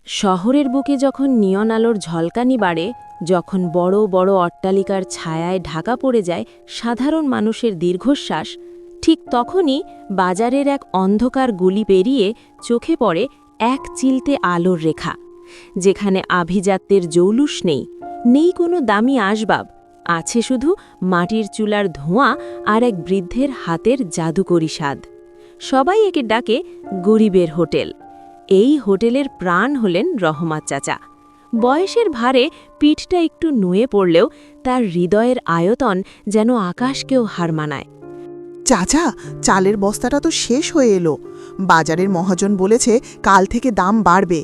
শহরের বুকে যখন নিয়ন আলোর ঝলকানি বাড়ে, যখন বড় বড় অট্টালিকার ছায়ায় ঢাকা পড়ে যায় সাধারণ মানুষের দীর্ঘশ্বাস, ঠিক তখনই বাজারের এক অন্ধকার গুলি পেরিয়ে চোখে পড়ে এক চিলতে আলোর রেখা, যেখানে আভিজাত্যের জৌলুস নেই, নেই কোনো দামি আসবাব, আছে শুধু মাটির চুলার ধোঁয়া আর এক বৃদ্ধের হাতের জাদুকরি স্বাদ। সবাই একে ডাকে গরিবের হোটেল। এই হোটেলের প্রাণ হলেন রহমত চাচা। বয়সের ভারে পিঠটা একটু নুয়ে পড়লেও তার হৃদয়ের আয়তন যেন আকাশকেও হার মানায়। চাচা, চালের বস্তাটা তো শেষ হয়ে এলো। বাজারের মহাজন বলেছে কাল থেকে দাম বাড়বে।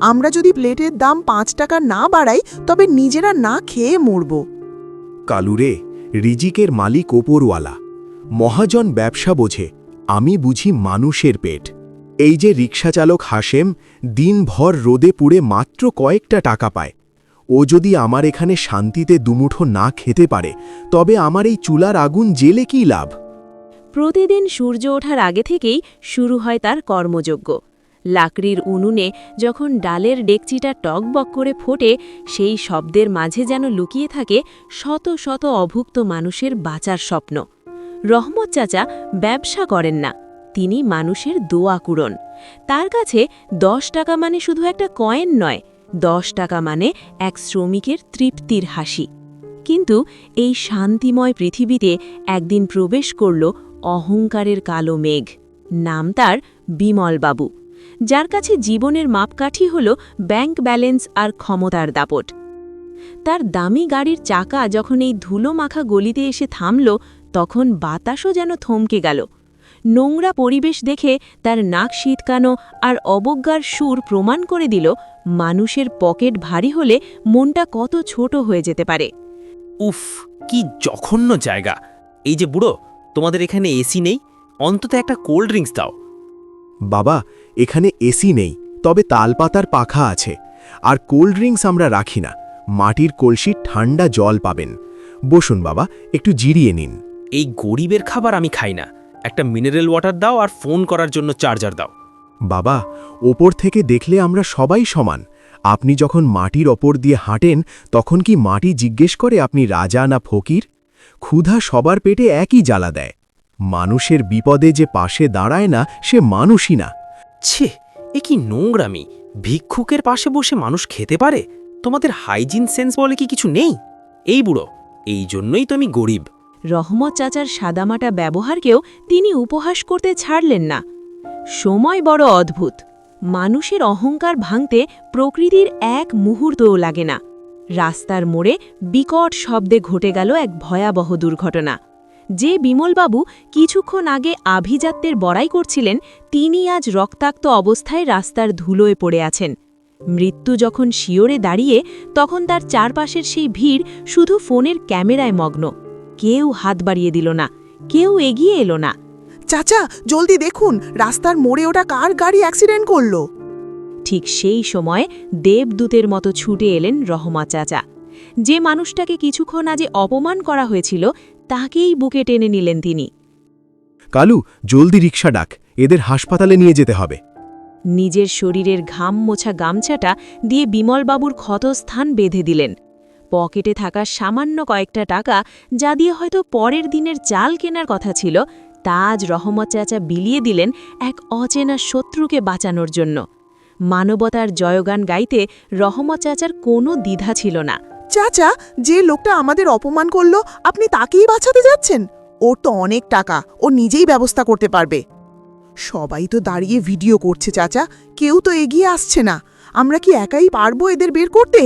আমরা যদি প্লেটের দাম 5 টাকা না বাড়াই তবে নিজেরা না খেয়ে মরব। কালুরে, রিজিকের মালিক ওপরওয়ালা। মহাজন ব্যবসা বোঝে, আমি বুঝি মানুষের পেট। এই যে রিকশাচালক হাশেম দিনভর রোদে পুড়ে মাত্র কয়েকটা টাকা পায়, ও যদি আমার এখানে শান্তিতে দুমুঠো না খেতে পারে তবে আমার এই চুলার আগুন জেলে কী লাভ? প্রতিদিন সূর্য ওঠার আগে থেকেই শুরু হয় তার কর্মযজ্ঞ। লাকড়ির উনুনে যখন ডালের ডেকচিটা টকবক করে ফোটে, সেই শব্দের মাঝে যেন লুকিয়ে থাকে শত শত অভুক্ত মানুষের বাঁচার স্বপ্ন। রহমত চাচা ব্যবসা করেন না, তিনি মানুষের দোয়া কুড়ন। তার কাছে 10 টাকা মানে শুধু একটা কয়েন নয়, 10 টাকা মানে এক শ্রমিকের তৃপ্তির হাসি। কিন্তু এই শান্তিময় পৃথিবীতে একদিন প্রবেশ করল অহংকারের কালো মেঘ। নাম তার বিমলবাবু, যার কাছে জীবনের মাপকাঠি হল ব্যাংক ব্যালেন্স আর ক্ষমতার দাপট। তার দামি গাড়ির চাকা যখন এই ধুলো মাখা গলিতে এসে থামল, তখন বাতাসও যেন থমকে গেল। নোংরা পরিবেশ দেখে তার নাক শীতকানো আর অবজ্ঞার সুর প্রমাণ করে দিল মানুষের পকেট ভারী হলে মনটা কত ছোট হয়ে যেতে পারে। উফ, কি জঘন্য জায়গা! এই যে বুড়ো, তোমাদের এখানে এসি নেই, অন্তত একটা কোল্ড ড্রিঙ্কস দাও। বাবা, এখানে এসি নেই, তবে তালপাতার পাখা আছে। আর কোল্ড ড্রিঙ্কস আমরা রাখি না। মাটির কলসির ঠান্ডা জল পাবেন। বসুন বাবা, একটু জিরিয়ে নিন। এই গরিবের খাবার আমি খাই না। একটা মিনারেল ওয়াটার দাও আর ফোন করার জন্য চার্জার দাও। বাবা, ওপর থেকে দেখলে আমরা সবাই সমান। আপনি যখন মাটির ওপর দিয়ে হাঁটেন তখন কি মাটি জিজ্ঞেস করে আপনি রাজা না ফকির? ক্ষুধা সবার পেটে একই জ্বালা দেয়। মানুষের বিপদে যে পাশে দাঁড়ায় না, সে মানুষই না। ছে, এ কি নোংরামি! ভিক্ষুকের পাশে বসে মানুষ খেতে পারে? তোমাদের হাইজিন সেন্স বলে কি কিছু নেই? এই বুড়ো, এই জন্যই তো আমি গরিব। রহমত চাচার সাদামাটা ব্যবহারকেও তিনি উপহাস করতে ছাড়লেন না। সময় বড় অদ্ভুত। মানুষের অহংকার ভাঙতে প্রকৃতির এক মুহূর্তও লাগে না। রাস্তার মোড়ে বিকট শব্দে ঘটে গেল এক ভয়াবহ দুর্ঘটনা। যে বিমলবাবু কিছুক্ষণ আগে আভিজাত্যের বড়াই করছিলেন, তিনি আজ রক্তাক্ত অবস্থায় রাস্তার ধুলোয় পড়ে আছেন। মৃত্যু যখন শিওরে দাঁড়িয়ে, তখন তার চারপাশের সেই ভিড় শুধু ফোনের ক্যামেরায় মগ্ন। কেউ হাত বাড়িয়ে দিল না, কেউ এগিয়ে এলো না। চাচা, জলদি দেখুন, রাস্তার মোড়ে ওটা কার গাড়ি অ্যাক্সিডেন্ট করলো। ঠিক সেই সময় দেবদূতের মতো ছুটে এলেন রহমত চাচা। যে মানুষটাকে কিছুক্ষণ আগে অপমান করা হয়েছিল, তাকেই বুকে টেনে নিলেন তিনি। কালু, জলদি রিকশা ডাক, এদের হাসপাতালে নিয়ে যেতে হবে। নিজের শরীরের ঘাম মোছা গামছাটা দিয়ে বিমলবাবুর ক্ষতস্থান বেঁধে দিলেন। পকেটে থাকা সামান্য কয়েকটা টাকা, যা দিয়ে হয়তো পরের দিনের চাল কেনার কথা ছিল, তা আজ রহমত চাচা বিলিয়ে দিলেন এক অচেনা শত্রুকে বাঁচানোর জন্য। মানবতার জয়গান গাইতে রহমত চাচার কোনো দ্বিধা ছিল না। চাচা, যে লোকটা আমাদের অপমান করলো, আপনি তাকেই বাঁচাতে যাচ্ছেন? ওর তো অনেক টাকা, ও নিজেই ব্যবস্থা করতে পারবে। সবাই তো দাঁড়িয়ে ভিডিও করছে চাচা, কেউ তো এগিয়ে আসছে না। আমরা কি একাই পারবো এদের বের করতে?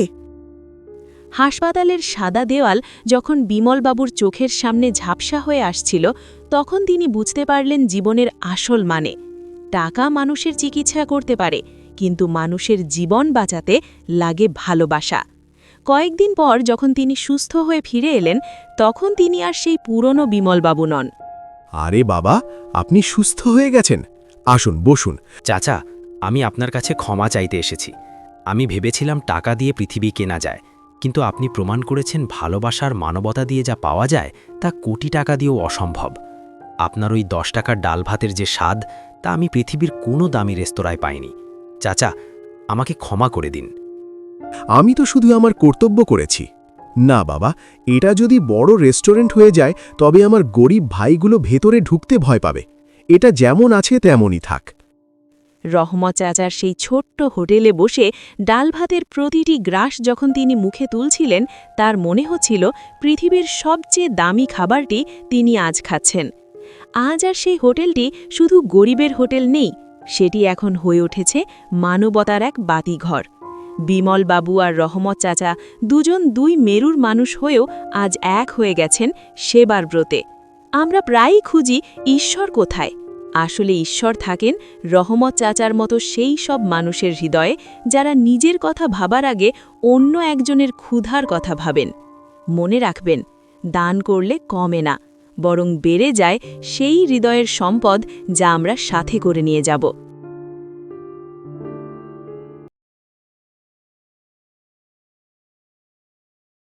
হাসপাতালের সাদা দেওয়াল যখন বিমলবাবুর চোখের সামনে ঝাপসা হয়ে আসছিল, তখন তিনি বুঝতে পারলেন জীবনের আসল মানে। টাকা মানুষের চিকিৎসা করতে পারে, কিন্তু মানুষের জীবন বাঁচাতে লাগে ভালোবাসা। কয়েকদিন পর যখন তিনি সুস্থ হয়ে ফিরে এলেন, তখন তিনি আর সেই পুরনো বিমলবাবু নন। আরে বাবা, আপনি সুস্থ হয়ে গেছেন। আসুন, বসুন। চাচা, আমি আপনার কাছে ক্ষমা চাইতে এসেছি। আমি ভেবেছিলাম টাকা দিয়ে পৃথিবী কেনা যায়, কিন্তু আপনি প্রমাণ করেছেন ভালোবাসার মানবতা দিয়ে যা পাওয়া যায় তা কোটি টাকা দিয়েও অসম্ভব। আপনার ওই 10 টাকার ডাল ভাতের যে স্বাদ, তা আমি পৃথিবীর কোনো দামি রেস্তোরাঁয় পাইনি। চাচা, আমাকে ক্ষমা করে দিন। আমি তো শুধু আমার কর্তব্য করেছি। না বাবা, এটা যদি বড় রেস্টুরেন্ট হয়ে যায় তবে আমার গরিব ভাইগুলো ভেতরে ঢুকতে ভয় পাবে। এটা যেমন আছে তেমনই থাক। রহমত চাচার সেই ছোট্ট হোটেলে বসে ডাল ভাতের প্রতিটি গ্রাস যখন তিনি মুখে তুলছিলেন, তার মনে হচ্ছিল পৃথিবীর সবচেয়ে দামি খাবারটি তিনি আজ খাচ্ছেন। আজ আর সেই হোটেলটি শুধু গরিবের হোটেল নেই, সেটি এখন হয়ে উঠেছে মানবতার এক বাতিঘর। বিমল বাবু আর রহমত চাচা দুজন দুই মেরুর মানুষ হয়েও আজ এক হয়ে গেছেন সেবার ব্রতে। আমরা প্রায়ই খুঁজি ঈশ্বর কোথায়। আসলে ঈশ্বর থাকেন রহমত চাচার মতো সেই সব মানুষের হৃদয়ে যারা নিজের কথা ভাবার আগে অন্য একজনের ক্ষুধার কথা ভাবেন। মনে রাখবেন, দান করলে কমে না, বরং বেড়ে যায় সেই হৃদয়ের সম্পদ যা আমরা সাথে করে নিয়ে যাব।